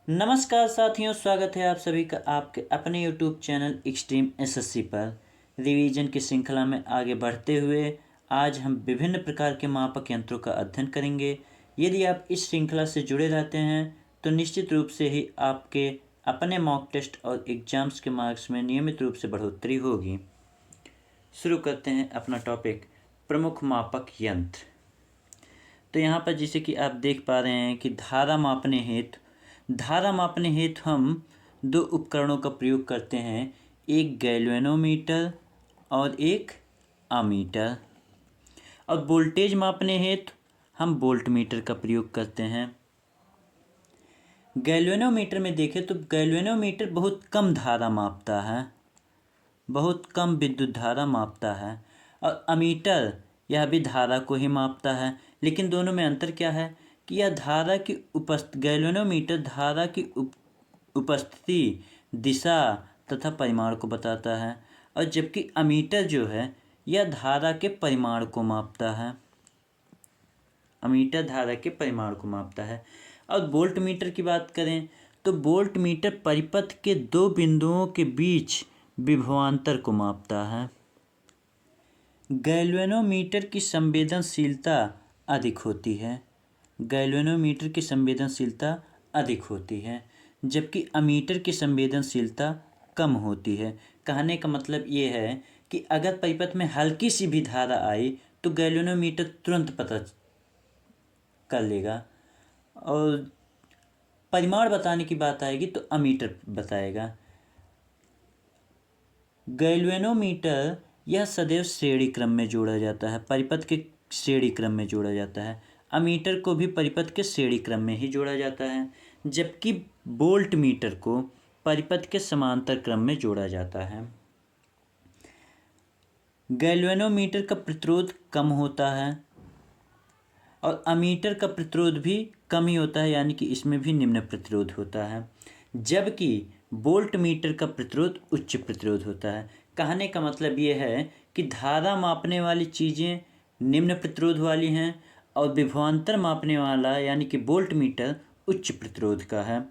नमस्कार साथियों, स्वागत है आप सभी का आपके अपने YouTube चैनल एक्सट्रीम एसएससी पर। रिवीजन की श्रृंखला में आगे बढ़ते हुए आज हम विभिन्न प्रकार के मापक यंत्रों का अध्ययन करेंगे। यदि आप इस श्रृंखला से जुड़े रहते हैं तो निश्चित रूप से ही आपके अपने मॉक टेस्ट और एग्जाम्स के मार्क्स में नियमित रूप से बढ़ोतरी होगी। शुरू करते हैं अपना टॉपिक, प्रमुख मापक यंत्र। तो यहाँ पर जैसे कि आप देख पा रहे हैं कि धारा मापने हेतु हम दो उपकरणों का प्रयोग करते हैं, एक गैल्वेनोमीटर और एक अमीटर। और वोल्टेज मापने हेतु हम वोल्टमीटर का प्रयोग करते हैं। गैल्वेनोमीटर में देखें तो गैल्वेनोमीटर बहुत कम धारा मापता है, बहुत कम विद्युत धारा मापता है। और अमीटर यह भी धारा को ही मापता है, लेकिन दोनों में अंतर क्या है कि यह धारा की गैल्वेनोमीटर धारा की उपस्थिति, दिशा तथा परिमाण को बताता है, और जबकि अमीटर जो है यह धारा के परिमाण को मापता है। अमीटर धारा के परिमाण को मापता है। और वोल्टमीटर की बात करें तो वोल्टमीटर परिपथ के दो बिंदुओं के बीच विभवांतर को मापता है। गैल्वेनोमीटर की संवेदनशीलता अधिक होती है, गैल्वेनोमीटर की संवेदनशीलता अधिक होती है, जबकि अमीटर की संवेदनशीलता कम होती है। कहने का मतलब ये है कि अगर परिपथ में हल्की सी भी धारा आई तो गैल्वेनोमीटर तुरंत पता कर लेगा, और परिमाण बताने की बात आएगी तो अमीटर बताएगा। गैल्वेनोमीटर यह सदैव श्रेणी क्रम में जोड़ा जाता है, परिपथ के श्रेणी क्रम में जोड़ा जाता है। अमीटर को भी परिपथ के श्रेणी क्रम में ही जोड़ा जाता है, जबकि वोल्टमीटर को परिपथ के समांतर क्रम में जोड़ा जाता है। गैल्वेनोमीटर का प्रतिरोध कम होता है और अमीटर का प्रतिरोध भी कम ही होता है, यानी कि इसमें भी निम्न प्रतिरोध होता है, जबकि वोल्टमीटर का प्रतिरोध उच्च प्रतिरोध होता है। कहने का मतलब ये है कि धारा मापने वाली चीज़ें निम्न प्रतिरोध वाली हैं और विभवांतर मापने वाला यानी कि वोल्टमीटर उच्च प्रतिरोध का है।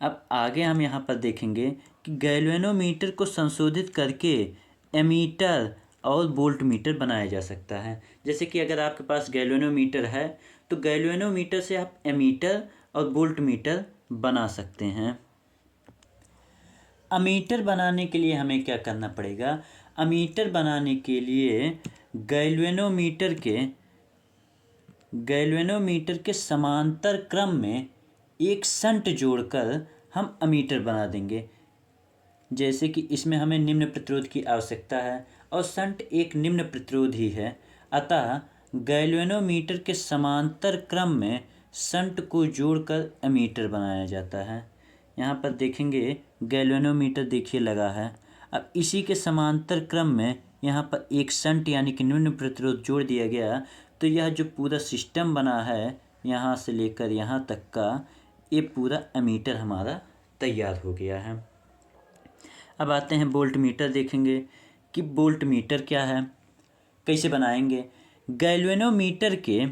अब आगे हम यहाँ पर देखेंगे कि गैल्वेनोमीटर को संशोधित करके एमीटर और वोल्टमीटर बनाया जा सकता है। जैसे कि अगर आपके पास गैल्वेनोमीटर है तो गैल्वेनोमीटर से आप एमीटर और वोल्टमीटर बना सकते हैं। अमीटर बनाने के लिए हमें क्या करना पड़ेगा? अमीटर बनाने के लिए गैल्वेनोमीटर के समांतर क्रम में एक शंट जोड़कर हम अमीटर बना देंगे। जैसे कि इसमें हमें निम्न प्रतिरोध की आवश्यकता है और शंट एक निम्न प्रतिरोध ही है, अतः गैल्वेनोमीटर के समांतर क्रम में शंट को जोड़कर अमीटर बनाया जाता है। यहाँ पर देखेंगे गैल्वेनोमीटर देखिए लगा है। अब इसी के समांतर क्रम में यहाँ पर एक शंट यानी कि निम्न प्रतिरोध जोड़ दिया गया, तो यह जो पूरा सिस्टम बना है यहाँ से लेकर यहाँ तक का, ये पूरा एमीटर हमारा तैयार हो गया है। अब आते हैं वोल्टमीटर, देखेंगे कि वोल्टमीटर क्या है, कैसे बनाएंगे। गैल्वेनोमीटर के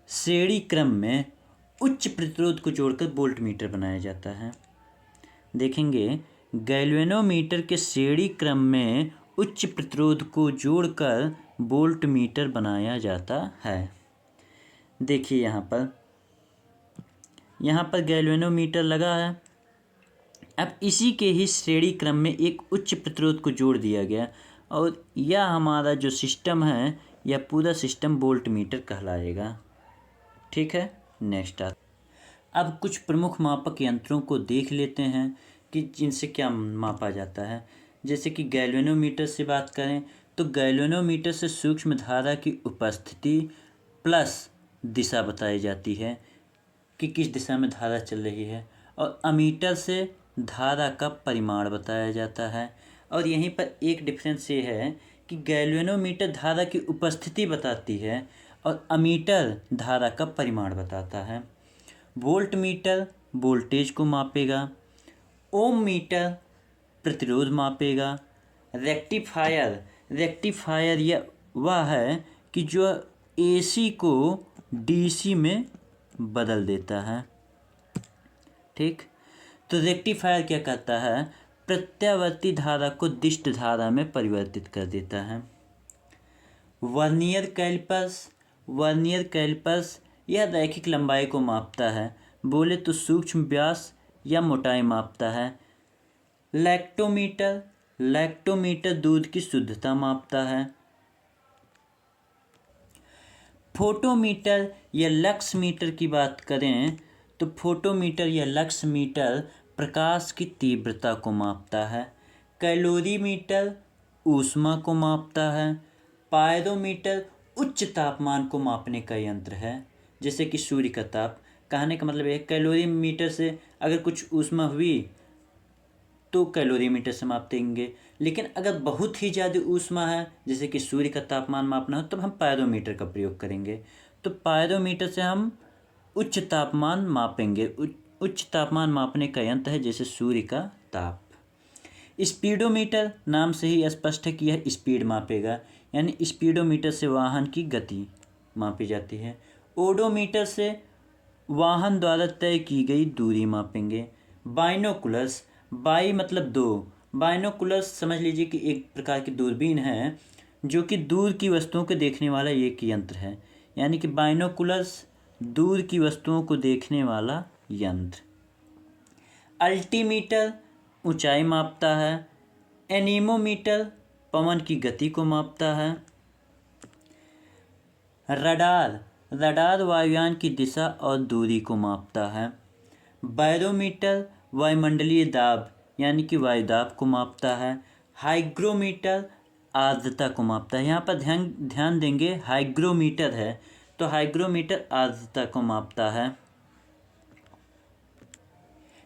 श्रेणी क्रम में उच्च प्रतिरोध को जोड़कर वोल्टमीटर बनाया जाता है। देखेंगे गैल्वेनोमीटर के श्रेणी क्रम में उच्च प्रतिरोध को जोड़कर वोल्टमीटर बनाया जाता है। देखिए यहाँ पर गैल्वेनोमीटर लगा है। अब इसी के ही श्रेणी क्रम में एक उच्च प्रतिरोध को जोड़ दिया गया और यह हमारा जो सिस्टम है यह पूरा सिस्टम वोल्टमीटर कहलाएगा। ठीक है, नेक्स्ट अब कुछ प्रमुख मापक यंत्रों को देख लेते हैं कि जिनसे क्या मापा जाता है। जैसे कि गैल्वेनोमीटर से बात करें तो गैल्वेनोमीटर से सूक्ष्म धारा की उपस्थिति प्लस दिशा बताई जाती है कि किस दिशा में धारा चल रही है, और अमीटर से धारा का परिमाण बताया जाता है। और यहीं पर एक डिफरेंस ये है कि गैल्वेनोमीटर धारा की उपस्थिति बताती है और अमीटर धारा का परिमाण बताता है। वोल्टमीटर वोल्टेज को मापेगा, ओम मीटर प्रतिरोध मापेगा, रेक्टिफायर यह वह है कि जो एसी को डीसी में बदल देता है। ठीक। तो रेक्टिफायर क्या करता है, प्रत्यावर्ती धारा को दिष्ट धारा में परिवर्तित कर देता है। वर्नियर कैलिपर्स यह रैखिक लंबाई को मापता है, बोले तो सूक्ष्म व्यास या मोटाई मापता है। लैक्टोमीटर दूध की शुद्धता मापता है। फोटोमीटर या लक्स मीटर की बात करें तो फोटोमीटर या लक्स मीटर प्रकाश की तीव्रता को मापता है। कैलोरीमीटर ऊष्मा को मापता है। पायरोमीटर उच्च तापमान को मापने का यंत्र है, जैसे कि सूर्य का ताप। कहने का मतलब है कैलोरीमीटर से अगर कुछ ऊष्मा हुई तो कैलोरीमीटर से माप देंगे, लेकिन अगर बहुत ही ज़्यादा ऊष्मा है जैसे कि सूर्य का तापमान मापना हो तब हम पायरोमीटर का प्रयोग करेंगे। तो पायरोमीटर से हम उच्च तापमान मापेंगे। उच्च तापमान मापने का यंत्र है जैसे सूर्य का ताप। स्पीडोमीटर नाम से ही स्पष्ट है कि यह स्पीड मापेगा, यानी स्पीडोमीटर से वाहन की गति मापी जाती है। ओडोमीटर से वाहन द्वारा तय की गई दूरी मापेंगे। बाइनोकुलर्स, बाई मतलब दो, बाइनोकुलर्स समझ लीजिए कि एक प्रकार की दूरबीन है जो कि दूर की वस्तुओं को देखने वाला एक यंत्र है, यानी कि बाइनोकुलर्स दूर की वस्तुओं को देखने वाला यंत्र। अल्टीमीटर ऊंचाई मापता है। एनीमोमीटर पवन की गति को मापता है। रडार वायुयान की दिशा और दूरी को मापता है। बैरोमीटर वायुमंडलीय दाब यानी कि वायुदाब को मापता है। हाइग्रोमीटर आर्द्रता को मापता है। यहाँ पर ध्यान देंगे हाइग्रोमीटर है तो हाइग्रोमीटर आर्द्रता को मापता है।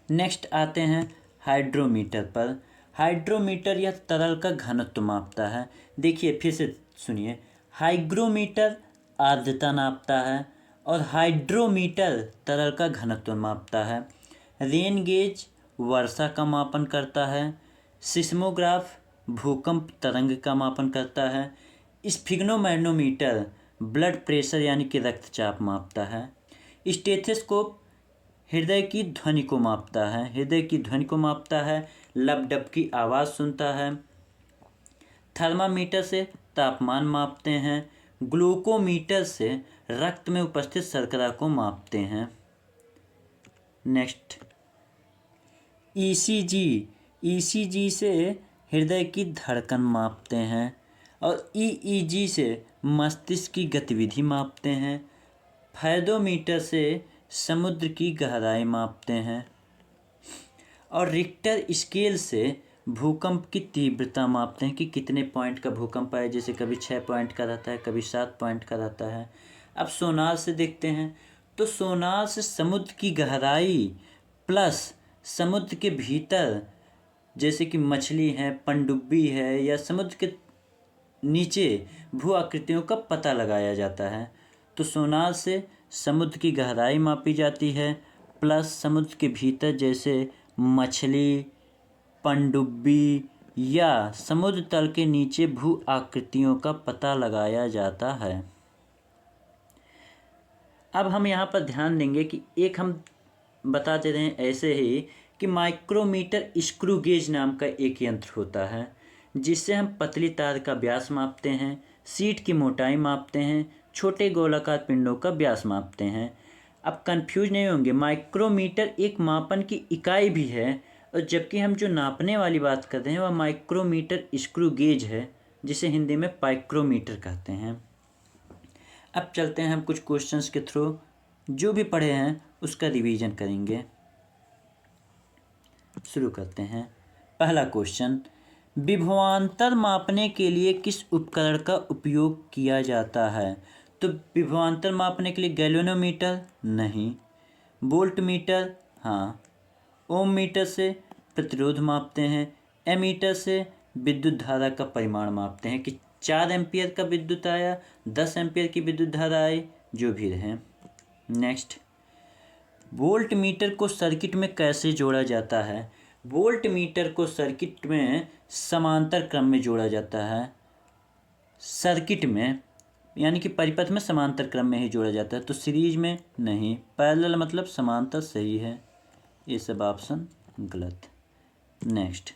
नेक्स्ट आते हैं हाइड्रोमीटर पर। हाइड्रोमीटर यह तरल का घनत्व मापता है। देखिए फिर से सुनिए, हाइग्रोमीटर आर्द्रता नापता है और हाइड्रोमीटर तरल का घनत्व मापता है। रेन गेज वर्षा का मापन करता है। सिस्मोग्राफ भूकंप तरंग का मापन करता है। स्फिग्नोमैग्नेटोमीटर ब्लड प्रेशर यानी कि रक्तचाप मापता है। स्टेथोस्कोप हृदय की ध्वनि को मापता है। लबडब की आवाज़ सुनता है। थर्मामीटर से तापमान मापते हैं। ग्लूकोमीटर से रक्त में उपस्थित शर्करा को मापते हैं। नेक्स्ट ईसीजी से हृदय की धड़कन मापते हैं और ईईजी से मस्तिष्क की गतिविधि मापते हैं। फायदोमीटर से समुद्र की गहराई मापते हैं और रिक्टर स्केल से भूकंप की तीव्रता मापते हैं कि कितने पॉइंट का भूकंप आया, जैसे कभी 6 पॉइंट का रहता है, कभी 7 पॉइंट का रहता है। अब सोनार से देखते हैं तो सोनार से समुद्र की गहराई प्लस समुद्र के भीतर जैसे कि मछली है, पनडुब्बी है या समुद्र के नीचे भू आकृतियों का पता लगाया जाता है। तो सोनार से समुद्र की गहराई मापी जाती है प्लस समुद्र के भीतर जैसे मछली, पनडुब्बी या समुद्र तल के नीचे भू आकृतियों का पता लगाया जाता है। अब हम यहाँ पर ध्यान देंगे कि एक हम बता देते हैं ऐसे ही कि माइक्रोमीटर स्क्रू गेज नाम का एक यंत्र होता है जिससे हम पतली तार का व्यास मापते हैं, सीट की मोटाई मापते हैं, छोटे गोलाकार पिंडों का व्यास मापते हैं। अब कंफ्यूज नहीं होंगे, माइक्रोमीटर एक मापन की इकाई भी है और जबकि हम जो नापने वाली बात कर रहे हैं वह माइक्रोमीटर स्क्रू गेज है जिसे हिंदी में पाइक्रोमीटर कहते हैं। अब चलते हैं हम कुछ क्वेश्चंस के थ्रू जो भी पढ़े हैं उसका रिवीजन करेंगे। शुरू करते हैं। पहला क्वेश्चन, विभवांतर मापने के लिए किस उपकरण का उपयोग किया जाता है? तो विभवांतर मापने के लिए गैल्वेनोमीटर नहीं, वोल्ट मीटर हाँ, ओम मीटर से प्रतिरोध मापते हैं, एमीटर से विद्युत धारा का परिमाण मापते हैं कि 4 एम्पियर का विद्युत आया, 10 एम्पियर की विद्युत धारा आई, जो भी रहे। नेक्स्ट, वोल्ट मीटर को सर्किट में कैसे जोड़ा जाता है? वोल्ट मीटर को सर्किट में समांतर क्रम में जोड़ा जाता है। सर्किट में यानी कि परिपथ में समांतर क्रम में ही जोड़ा जाता है, तो सीरीज में नहीं। पैरेलल मतलब समांतर सही है। ये सब ऑप्शन गलत। नेक्स्ट,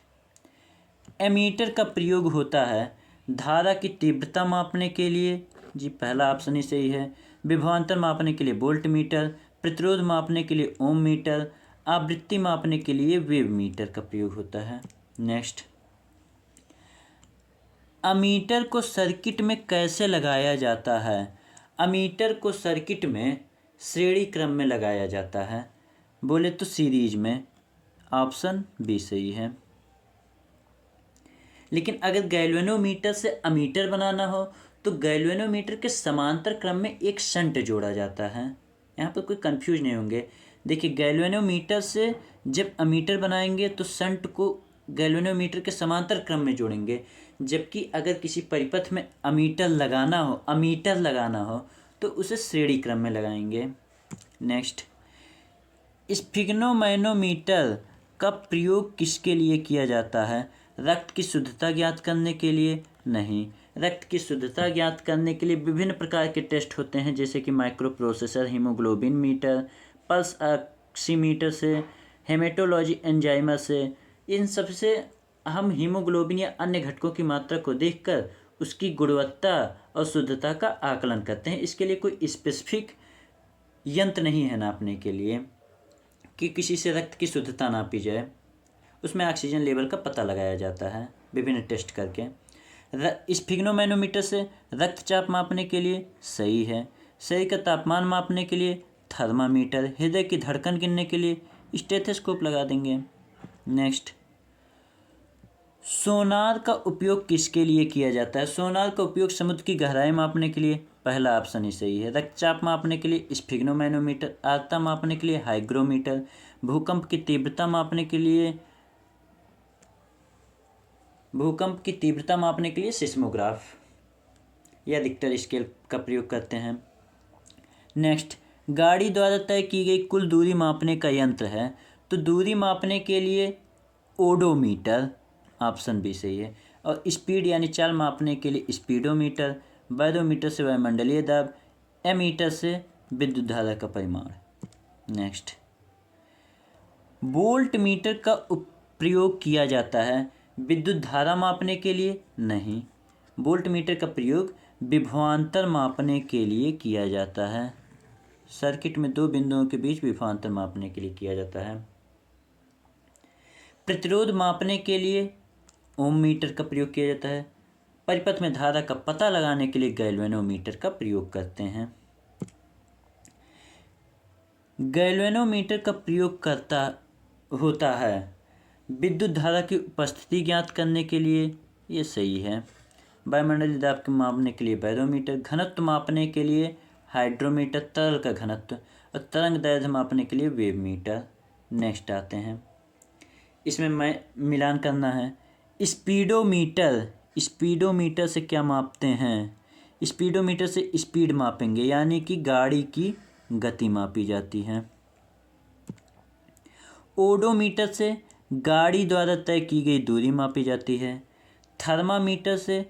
एमीटर का प्रयोग होता है धारा की तीव्रता मापने के लिए। जी पहला ऑप्शन ही सही है। विभवांतर मापने के लिए वोल्ट मीटर, प्रतिरोध मापने के लिए ओम मीटर, आवृत्ति मापने के लिए वेव मीटर का प्रयोग होता है। नेक्स्ट, अमीटर को सर्किट में कैसे लगाया जाता है? अमीटर को सर्किट में श्रेणी क्रम में लगाया जाता है। बोले तो सीरीज में। ऑप्शन बी सही है। लेकिन अगर गैल्वेनोमीटर से अमीटर बनाना हो तो गैल्वेनोमीटर के समांतर क्रम में एक शंट जोड़ा जाता है। यहाँ पर कोई कंफ्यूज नहीं होंगे। देखिए, गैल्वेनोमीटर से जब अमीटर बनाएंगे तो शंट को गैल्वेनोमीटर के समांतर क्रम में जोड़ेंगे, जबकि अगर किसी परिपथ में अमीटर लगाना हो तो उसे श्रेणी क्रम में लगाएंगे। नेक्स्ट, स्फिग्नोमैनोमीटर का प्रयोग किसके लिए किया जाता है? रक्त की शुद्धता ज्ञात करने के लिए? नहीं। रक्त की शुद्धता ज्ञात करने के लिए विभिन्न प्रकार के टेस्ट होते हैं, जैसे कि microprocessor, haemoglobin meter, pulse oximeter से, हेमेटोलॉजी एंजाइमर से। इन सबसे हम हीमोग्लोबिन या अन्य घटकों की मात्रा को देखकर उसकी गुणवत्ता और शुद्धता का आकलन करते हैं। इसके लिए कोई स्पेसिफिक यंत्र नहीं है नापने के लिए कि किसी से रक्त की शुद्धता नापी जाए। उसमें ऑक्सीजन लेवल का पता लगाया जाता है विभिन्न टेस्ट करके। स्फिग्नोमैनोमीटर से रक्तचाप मापने के लिए सही है। शरीर का तापमान मापने के लिए थर्मामीटर, हृदय की धड़कन गिनने के लिए स्टेथोस्कोप लगा देंगे। नेक्स्ट, सोनार का उपयोग किसके लिए किया जाता है? सोनार का उपयोग समुद्र की गहराई मापने के लिए। पहला ऑप्शन ही सही है। रक्तचाप मापने के लिए स्फिग्नोमैनोमीटर, आर्द्रता मापने के लिए हाइग्रोमीटर, भूकंप की तीव्रता मापने के लिए सिस्मोग्राफ या रिक्टर स्केल का प्रयोग करते हैं। नेक्स्ट, गाड़ी द्वारा तय की गई कुल दूरी मापने का यंत्र है तो दूरी मापने के लिए ओडोमीटर, ऑप्शन बी सही है। और स्पीड यानी चाल मापने के लिए स्पीडोमीटर, बैरोमीटर से वायुमंडलीय दाब, एमीटर से विद्युत धारा का परिमाण। नेक्स्ट, वोल्ट मीटर का प्रयोग किया जाता है विद्युत धारा मापने के लिए? नहीं। वोल्ट मीटर का प्रयोग विभवांतर मापने के लिए किया जाता है। सर्किट में दो बिंदुओं के बीच विभवांतर मापने के लिए किया जाता है। प्रतिरोध मापने के लिए ओम मीटर का प्रयोग किया जाता है। परिपथ में धारा का पता लगाने के लिए गैल्वेनोमीटर का प्रयोग करते हैं। गैल्वेनोमीटर का प्रयोग होता है विद्युत धारा की उपस्थिति ज्ञात करने के लिए। ये सही है। वायुमंडलीय दाब के मापने के लिए बैरोमीटर, घनत्व मापने के लिए हाइड्रोमीटर, तरल का घनत्व, और तरंग दैर्ध्य मापने के लिए वेव मीटर। नेक्स्ट आते हैं, इसमें मैं मिलान करना है। स्पीडोमीटर से क्या मापते हैं? स्पीडोमीटर से स्पीड मापेंगे, यानी कि गाड़ी की गति मापी जाती है। ओडोमीटर से गाड़ी द्वारा तय की गई दूरी मापी जाती है। थर्मामीटर से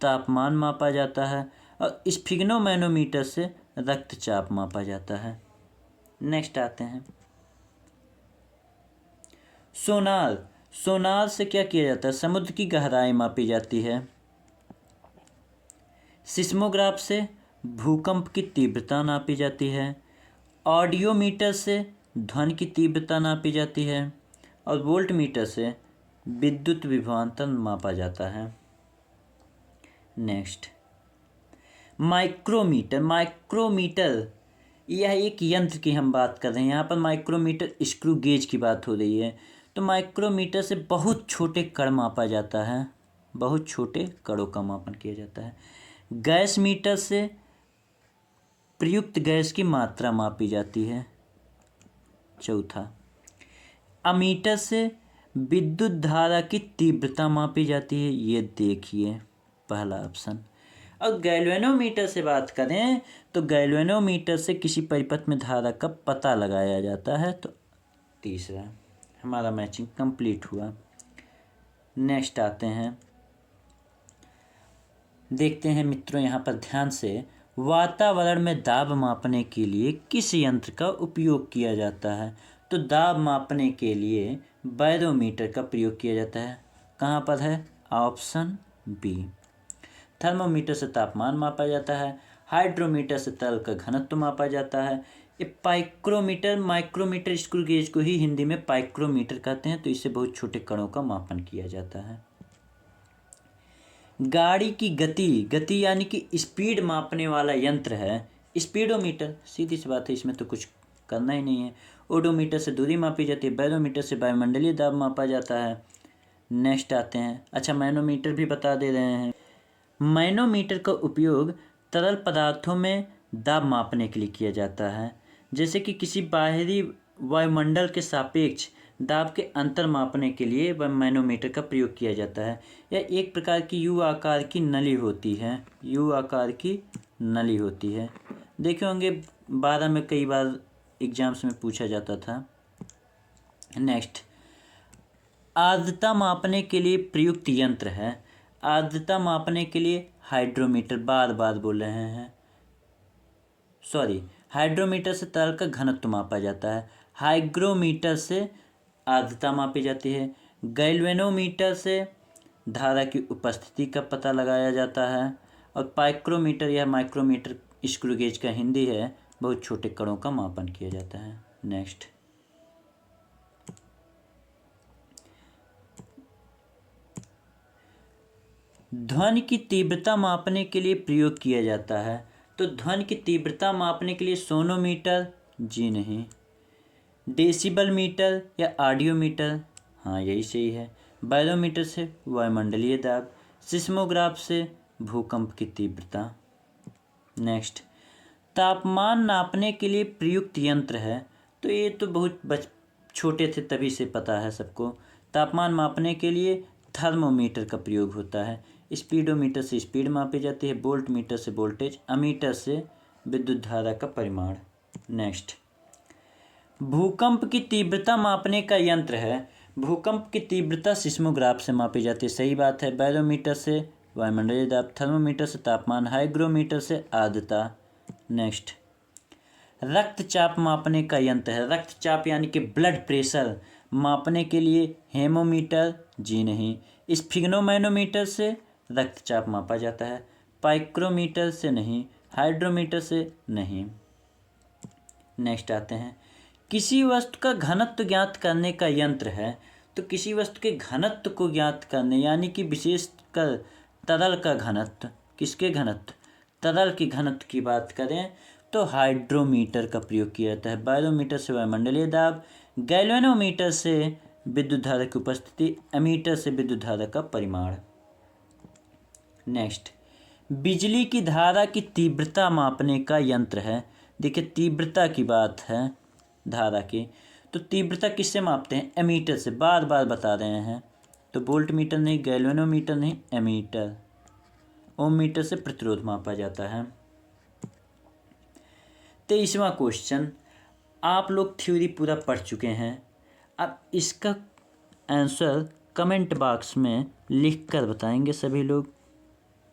तापमान मापा जाता है और स्फिग्नोमैनोमीटर से रक्तचाप मापा जाता है। नेक्स्ट आते हैं, सोनार से क्या किया जाता है? समुद्र की गहराई मापी जाती है। सिस्मोग्राफ से भूकंप की तीव्रता नापी जाती है। ऑडियोमीटर से ध्वनि की तीव्रता नापी जाती है और वोल्टमीटर से विद्युत विभवांतर मापा जाता है। नेक्स्ट, माइक्रोमीटर यह एक यंत्र की हम बात कर रहे हैं। यहाँ पर माइक्रोमीटर स्क्रू गेज की बात हो रही है। तो माइक्रोमीटर से बहुत छोटे कण मापा जाता है, बहुत छोटे कणों का मापन किया जाता है। गैस मीटर से प्रयुक्त गैस की मात्रा मापी जाती है। चौथा, अमीटर से विद्युत धारा की तीव्रता मापी जाती है। ये देखिए पहला ऑप्शन। और गैल्वेनोमीटर से बात करें तो गैल्वेनोमीटर से किसी परिपथ में धारा का पता लगाया जाता है। तो तीसरा हमारा मैचिंग कंप्लीट हुआ। नेक्स्ट आते हैं, देखते हैं मित्रों यहाँ पर ध्यान से, वातावरण में दाब मापने के लिए किस यंत्र का उपयोग किया जाता है? तो दाब मापने के लिए बैरोमीटर का प्रयोग किया जाता है। कहाँ पर है? Option B. थर्मोमीटर से तापमान मापा जाता है। हाइड्रोमीटर से तरल का घनत्व मापा जाता है। ये पाइक्रोमीटर, माइक्रोमीटर, स्क्रू गेज को ही हिंदी में पाइक्रोमीटर कहते हैं। तो इससे बहुत छोटे कणों का मापन किया जाता है। गाड़ी की गति यानी कि स्पीड मापने वाला यंत्र है स्पीडोमीटर। सीधी सी बात है, इसमें तो कुछ करना ही नहीं है। ओडोमीटर से दूरी मापी जाती है। बैरोमीटर से वायुमंडलीय दाब मापा जाता है। नेक्स्ट आते हैं, अच्छा मैनोमीटर भी बता दे रहे हैं। मैनोमीटर का उपयोग तरल पदार्थों में दाब मापने के लिए किया जाता है। जैसे कि किसी बाहरी वायुमंडल के सापेक्ष दाब के अंतर मापने के लिए वह मैनोमीटर का प्रयोग किया जाता है। यह एक प्रकार की यू आकार की नली होती है। यू आकार की नली होती है। देखे होंगे 12 में कई बार एग्जाम्स में पूछा जाता था। नेक्स्ट, आर्द्रता मापने के लिए प्रयुक्त यंत्र है। आर्द्रता मापने के लिए हाइड्रोमीटर, बार बार बोल रहे हैं, सॉरी, हाइड्रोमीटर से तरल का घनत्व मापा जाता है। हाइग्रोमीटर से आर्द्रता मापी जाती है। गैल्वेनोमीटर से धारा की उपस्थिति का पता लगाया जाता है। और पाइक्रोमीटर या माइक्रोमीटर स्क्रू गेज का हिंदी है, बहुत छोटे कणों का मापन किया जाता है। नेक्स्ट, ध्वनि की तीव्रता मापने के लिए प्रयोग किया जाता है। तो ध्वनि की तीव्रता मापने के लिए सोनोमीटर, जी नहीं। डेसिबल मीटर या ऑडियोमीटर, हाँ यही सही है। बैरोमीटर से वायुमंडलीय दाब। सिस्मोग्राफ से भूकंप की तीव्रता। नेक्स्ट, तापमान नापने के लिए प्रयुक्त यंत्र है। तो ये तो बहुत छोटे थे तभी से पता है सबको। तापमान मापने के लिए थर्मोमीटर का प्रयोग होता है। स्पीडोमीटर से स्पीड मापी जाती है। वोल्ट मीटर से वोल्टेज। अमीटर से विद्युत धारा का परिमाण। नेक्स्ट, भूकंप की तीव्रता मापने का यंत्र है। भूकंप की तीव्रता सिस्मोग्राफ से मापी जाती है। सही बात है। बैरोमीटर से वायुमंडलीय दाब। थर्मोमीटर से तापमान। हाइग्रोमीटर से आर्द्रता। नेक्स्ट, रक्तचाप मापने का यंत्र है। रक्तचाप यानी कि ब्लड प्रेशर मापने के लिए हेमोमीटर, जी नहीं। स्फिग्नोमैनोमीटर से रक्तचाप मापा जाता है। पाइक्रोमीटर से नहीं। हाइड्रोमीटर से नहीं। नेक्स्ट आते हैं, किसी वस्तु का घनत्व ज्ञात करने का यंत्र है। तो किसी वस्तु के घनत्व को ज्ञात करने यानी कि विशेषकर तरल का घनत्व, किसके घनत्व? तरल के घनत्व की बात करें तो हाइड्रोमीटर का प्रयोग किया जाता है। बैरोमीटर से वायुमंडलीय दाब। गैल्वेनोमीटर से विद्युत धारा की उपस्थिति। एमीटर से विद्युत धारा का परिमाण। नेक्स्ट, बिजली की धारा की तीव्रता मापने का यंत्र है। देखिए तीव्रता की बात है धारा की, तो तीव्रता किससे मापते हैं? एमीटर से। बार बार बता रहे हैं। तो वोल्ट मीटर नहीं, गैल्वेनोमीटर नहीं, एमीटर। ओम मीटर से प्रतिरोध मापा जाता है। 23वां क्वेश्चन, आप लोग थ्योरी पूरा पढ़ चुके हैं। अब इसका आंसर कमेंट बॉक्स में लिख कर बताएंगे सभी लोग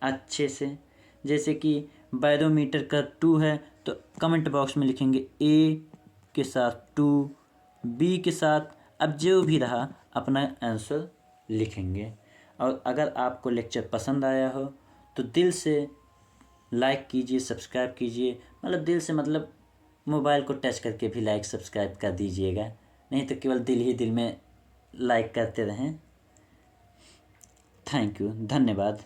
अच्छे से। जैसे कि बैरोमीटर का 2 है तो कमेंट बॉक्स में लिखेंगे ए के साथ 2, बी के साथ, अब जो भी रहा अपना आंसर लिखेंगे। और अगर आपको लेक्चर पसंद आया हो तो दिल से लाइक कीजिए, सब्सक्राइब कीजिए। मतलब दिल से मतलब मोबाइल को टच करके भी लाइक सब्सक्राइब कर दीजिएगा, नहीं तो केवल दिल ही दिल में लाइक करते रहें। थैंक यू, धन्यवाद।